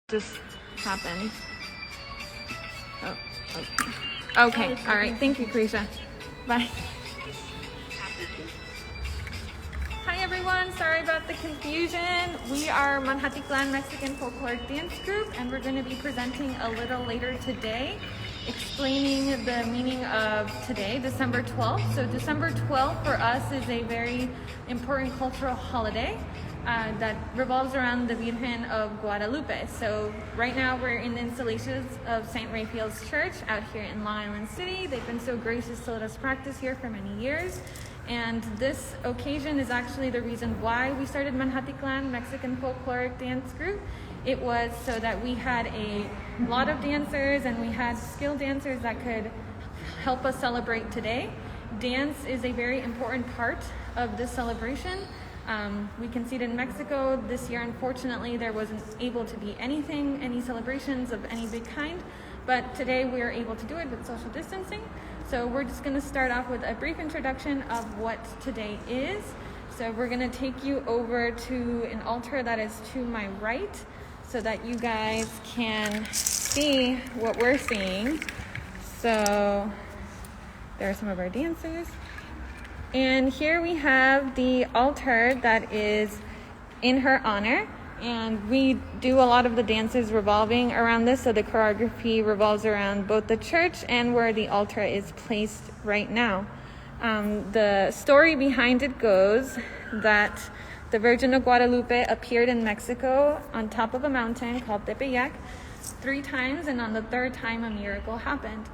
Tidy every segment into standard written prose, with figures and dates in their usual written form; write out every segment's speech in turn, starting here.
just happened. Oh, okay. Okay, all right. Thank you, Krisha. Bye. Hi, everyone. Sorry about the confusion. We are Manhatitlan Mexican Folkloric Dance Group, and we're going to be presenting a little later today, explaining the meaning of today, December 12th. So December 12th for us is a very important cultural holiday that revolves around the Virgin of Guadalupe. So right now we're in the installations of St. Raphael's Church out here in Long Island City. They've been so gracious to let us practice here for many years. And this occasion is actually the reason why we started Manhatitlan Mexican Folkloric Dance Group. It was so that we had a lot of dancers and we had skilled dancers that could help us celebrate today. Dance is a very important part of this celebration. We can see it in Mexico. This year, unfortunately, there wasn't able to be any celebrations of any big kind, but today we are able to do it with social distancing. So we're just gonna start off with a brief introduction of what today is. So we're gonna take you over to an altar that is to my right so that you guys can see what we're seeing. So there are some of our dancers. And here we have the altar that is in her honor. And we do a lot of the dances revolving around this. So the choreography revolves around both the church and where the altar is placed right now. The story behind it goes that the Virgin of Guadalupe appeared in Mexico on top of a mountain called Tepeyac 3 times. And on the 3rd time, a miracle happened.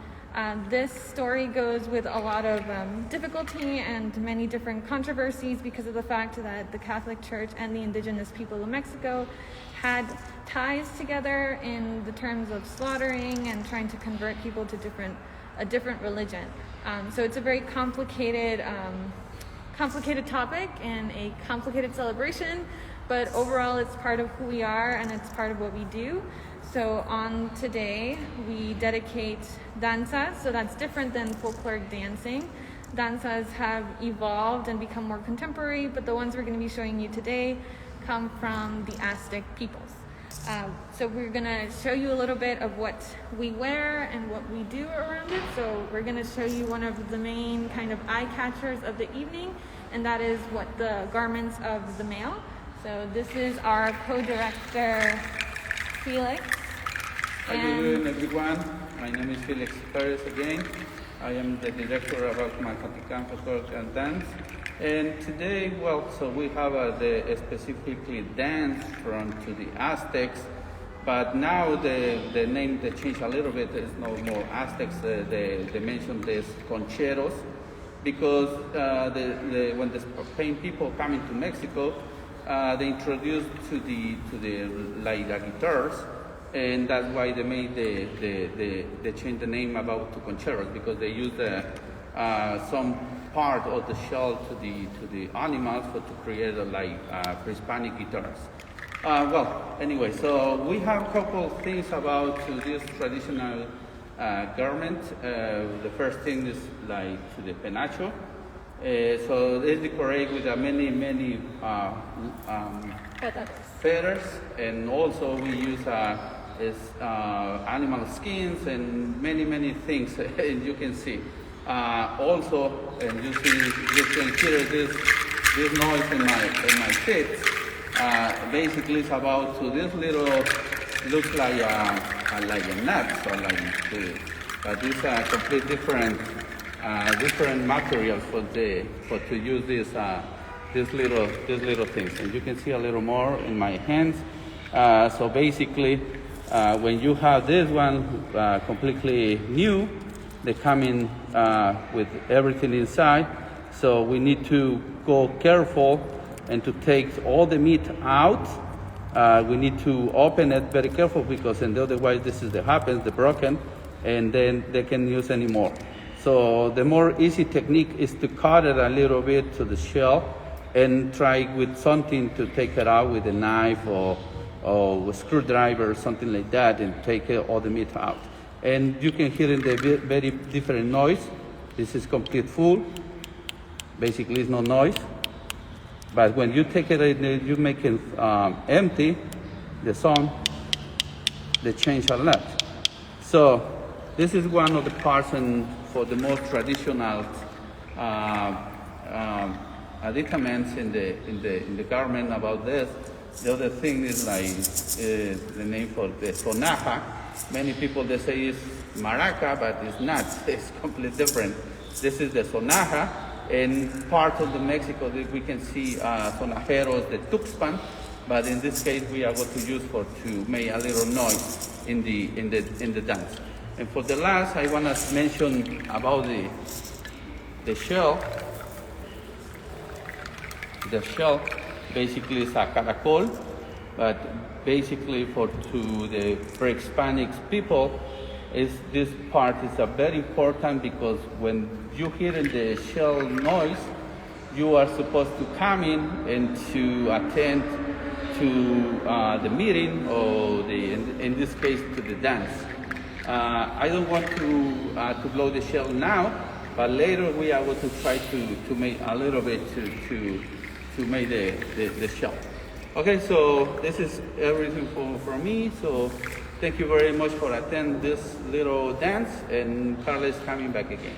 This story goes with a lot of difficulty and many different controversies because of the fact that the Catholic Church and the indigenous people of Mexico had ties together in the terms of slaughtering and trying to convert people to a different religion. So it's a very complicated topic and a complicated celebration, but overall it's part of who we are and it's part of what we do. So on today, we dedicate danza, so that's different than folkloric dancing. Danzas have evolved and become more contemporary, but the ones we're going to be showing you today come from the Aztec peoples. So we're going to show you a little bit of what we wear and what we do around it. So we're going to show you one of the main kind of eye catchers of the evening, and that is what the garments of the male. So this is our co-director, Felix. How you doing, everyone? My name is Felix Perez again. I am the director of Manhatitlan Folkloric Dance. And today, so we have the specifically dance to the Aztecs, but now the name they changed a little bit. There's no more Aztecs. They mentioned this concheros because when the Spain people come into Mexico, they introduced to the guitars. And that's why they made they changed the name about to concheros because they used some part of the shell to the animals to create pre-Hispanic guitars. Anyway, so we have a couple of things about this traditional garment. The first thing is to the penacho. So it's decorated with many feathers, and also we use animal skins and many things, and you can see. Also, and you can hear this noise in my feet. Basically, it's about this little looks like a nut, but these are complete different materials for to use these little things, and you can see a little more in my hands. So basically, when you have this one completely new, they come in with everything inside. So we need to go careful and to take all the meat out. We need to open it very careful because otherwise this is the happens, the broken, and then they can use any more. So the more easy technique is to cut it a little bit to the shell and try with something to take it out with a knife or a screwdriver or something like that and take all the meat out. And you can hear in the very different noise. This is complete full. Basically, it's no noise. But when you take it, you make it empty, the sound they change a lot. So this is one of the parts for the most traditional aditaments in the garment about this. The other thing is like the name for the sonaja. Many people they say it's maraca, but it's not. It's completely different. This is the sonaja. In part of the Mexico, we can see sonajeros, the tuxpan, but in this case, we are going to use to make a little noise in the dance. And for the last, I want to mention about the shell. The shell basically is a caracol, but basically to the pre-Hispanic people, this part is very important because when you hear the shell noise, you are supposed to come in and to attend to the meeting or in this case to the dance. I don't want to blow the shell now, but later we are going to try to make a little bit to make the shell. Okay, so this is everything for me. So thank you very much for attending this little dance, and Carla is coming back again.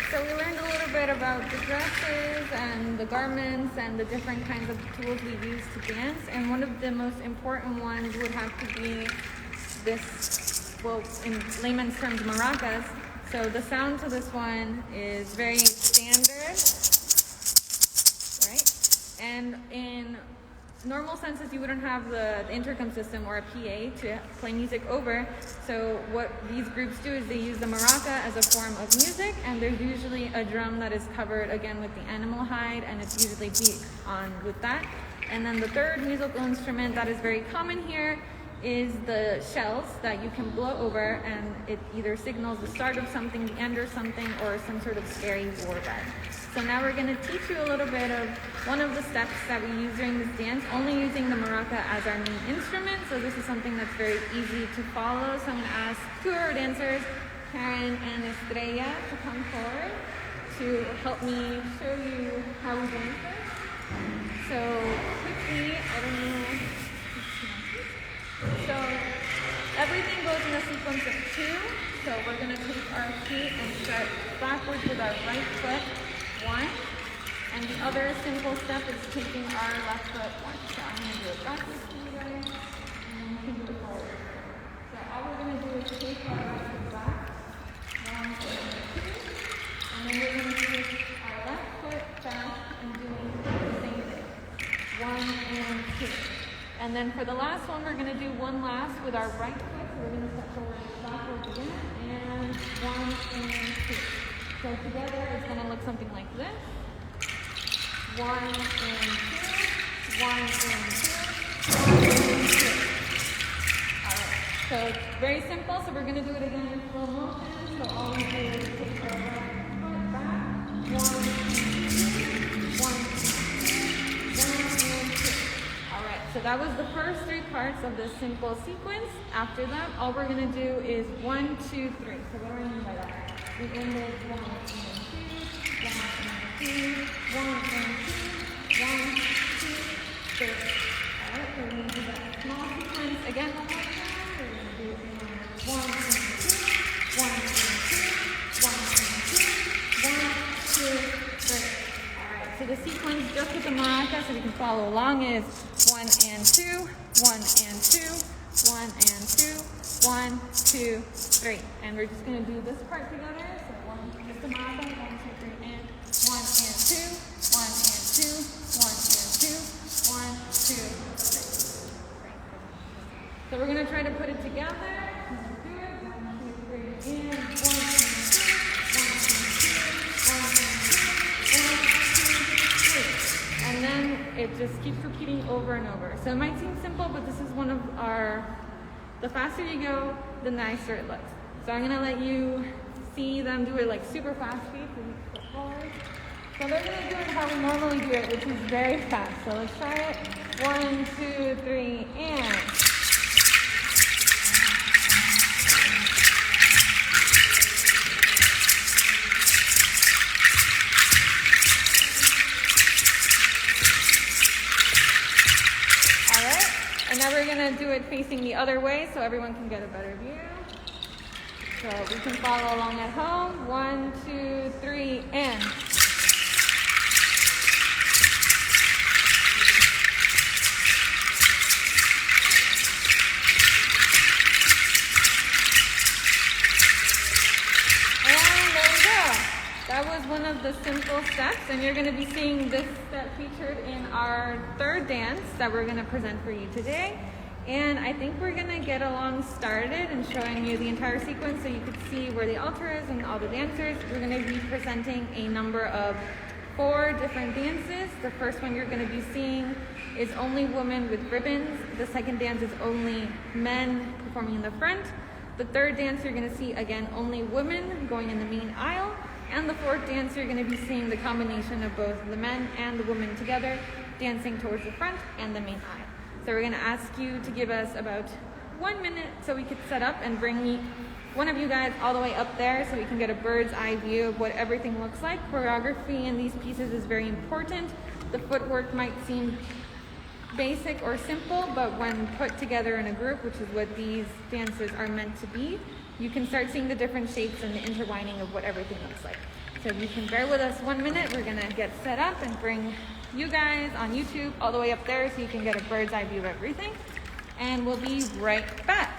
So we learned a little bit about the dresses and the garments and the different kinds of tools we use to dance. And one of the most important ones would have to be this, well, in layman's terms, maracas. So the sound to this one is very standard, right? And in normal senses, you wouldn't have the intercom system or a PA to play music over. So what these groups do is they use the maraca as a form of music, and there's usually a drum that is covered again with the animal hide, and it's usually beat on with that. And then the third musical instrument that is very common here is the shells that you can blow over, and it either signals the start of something, the end of something, or some sort of scary war bed. So now we're going to teach you a little bit of one of the steps that we use during this dance, only using the maraca as our main instrument. So this is something that's very easy to follow. So I'm going to ask two of our dancers, Karen and Estrella, to come forward to help me show you how we dance this. So quickly, I don't know. So everything goes in a sequence of 2. So we're going to take our feet and start backwards with our right foot, 1. And the other simple step is taking our left foot 1. So I'm going to do it backwards for you guys, and then we can do it forward. So all we're going to do is take our right foot back, 1 and 2. And then we're going to take our left foot back and doing the same thing, 1 and 2. And then for the last one, we're going to do one last with our right foot. So we're going to step forward backwards again, and 1 and 2. So together, it's going to look something like this. 1 and 2, 1 and 2, 1 and 2. All right. So it's very simple. So we're going to do it again in slow motion. So all we do is take our right foot back, 1 and 2, 1 and 2, 1 and 2. All right. So that was the first 3 parts of this simple sequence. After that, all we're going to do is 1, 2, 3. So what do I mean by that? We end with 1 and 2, 1 and 2, 1 and 2, 1, 2, 3. All right, so we're going to do that small sequence again one more time. So we're going to do it in 1 and 2, 1 and 2, 1 and 2, 1, 2, 3. All right, so the sequence just with the maraca, so we can follow along, is 1 and 2, 1 and 2, 1 and 2, 1, 2, 3. And we're just going to do this part together. So just the maraca, 1, 2, 3, and 1 and 2, 1 and 2, 1 and 2, 1, 2, 3. Great. So we're going to try to put it together. Let's do it. 1, 2, 3, and 1 and 2, 1 and 2, 1 and 2, 1, 2, 3. And then it just keeps repeating over and over. So it might seem simple, but this is one of the faster you go, the nicer it looks. So I'm going to let you see them do it like super fast speed. So they're going to do it how we normally do it, which is very fast. So let's try it. 1, 2, 3, and. All right. And now Now we're gonna do it facing the other way so everyone can get a better view. So we can follow along at home. 1, 2, 3, and. That was one of the simple steps, and you're going to be seeing this step featured in our third dance that we're going to present for you today. And I think we're going to get along started and showing you the entire sequence so you can see where the altar is and all the dancers. We're going to be presenting a number of 4 different dances. The first one you're going to be seeing is only women with ribbons. The second dance is only men performing in the front. The third dance you're going to see, again, only women going in the main aisle. And the fourth dance, you're going to be seeing the combination of both the men and the women together, dancing towards the front and the main aisle. So we're going to ask you to give us about 1 minute so we could set up and bring one of you guys all the way up there so we can get a bird's eye view of what everything looks like. Choreography in these pieces is very important. The footwork might seem basic or simple, but when put together in a group, which is what these dances are meant to be, you can start seeing the different shapes and the intertwining of what everything looks like. So if you can bear with us 1 minute, we're gonna get set up and bring you guys on YouTube all the way up there so you can get a bird's eye view of everything. And we'll be right back.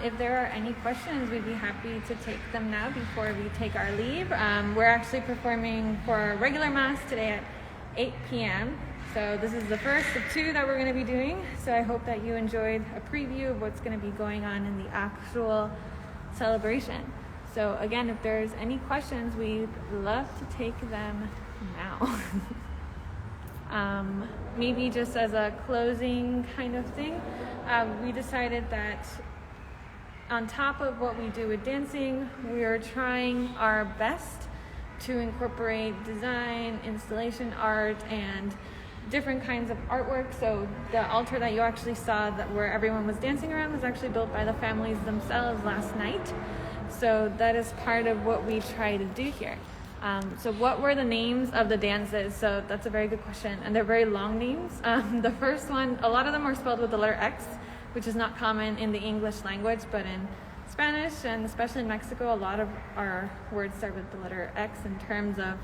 If there are any questions, we'd be happy to take them now before we take our leave. We're actually performing for a regular mass today at 8 p.m. So this is the first of two that we're going to be doing. So I hope that you enjoyed a preview of what's going to be going on in the actual celebration. So again, if there's any questions, we'd love to take them now. Maybe just as a closing kind of thing, we decided that on top of what we do with dancing, we are trying our best to incorporate design, installation art, and different kinds of artwork. So the altar that you actually saw where everyone was dancing around was actually built by the families themselves last night. So that is part of what we try to do here. So what were the names of the dances? So that's a very good question, and they're very long names. The first one, a lot of them are spelled with the letter X, which is not common in the English language, but in Spanish, and especially in Mexico, a lot of our words start with the letter X in terms of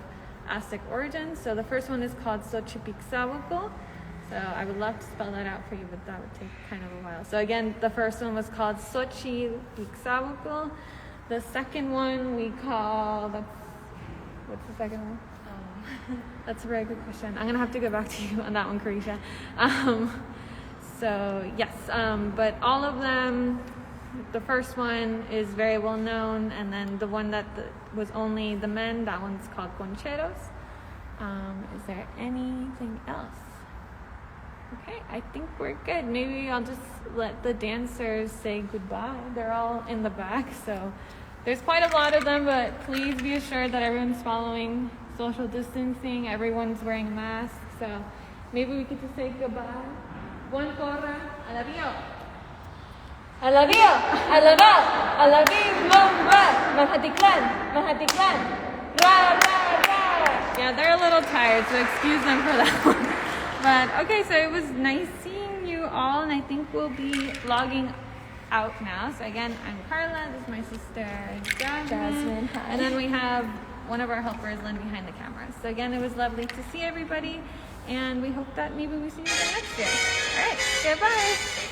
Aztec origins. So the first one is called Xochipitzahuatl. So I would love to spell that out for you, but that would take kind of a while. So again, the first one was called Xochipitzahuatl. The second one we call, what's the second one? That's a very good question. I'm gonna have to go back to you on that one, Carisha. So yes, but all of them, the first one is very well known, and then the one that was only the men, that one's called Concheros. Is there anything else? Okay, I think we're good. Maybe I'll just let the dancers say goodbye. They're all in the back, so there's quite a lot of them, but please be assured that everyone's following social distancing, everyone's wearing a mask, so maybe we could just say goodbye. One porra, a la bio. A la bio, a la ba, a la bi, Manhatitlan, Manhatitlan, ra, ra, ra. Yeah, they're a little tired, so excuse them for that one. But okay, so it was nice seeing you all, and I think we'll be logging out now. So again, I'm Carla, this is my sister Jasmine. Hi. And then we have one of our helpers, Lynn, behind the camera. So again, it was lovely to see everybody, and we hope that maybe we see you again next year. All right, goodbye.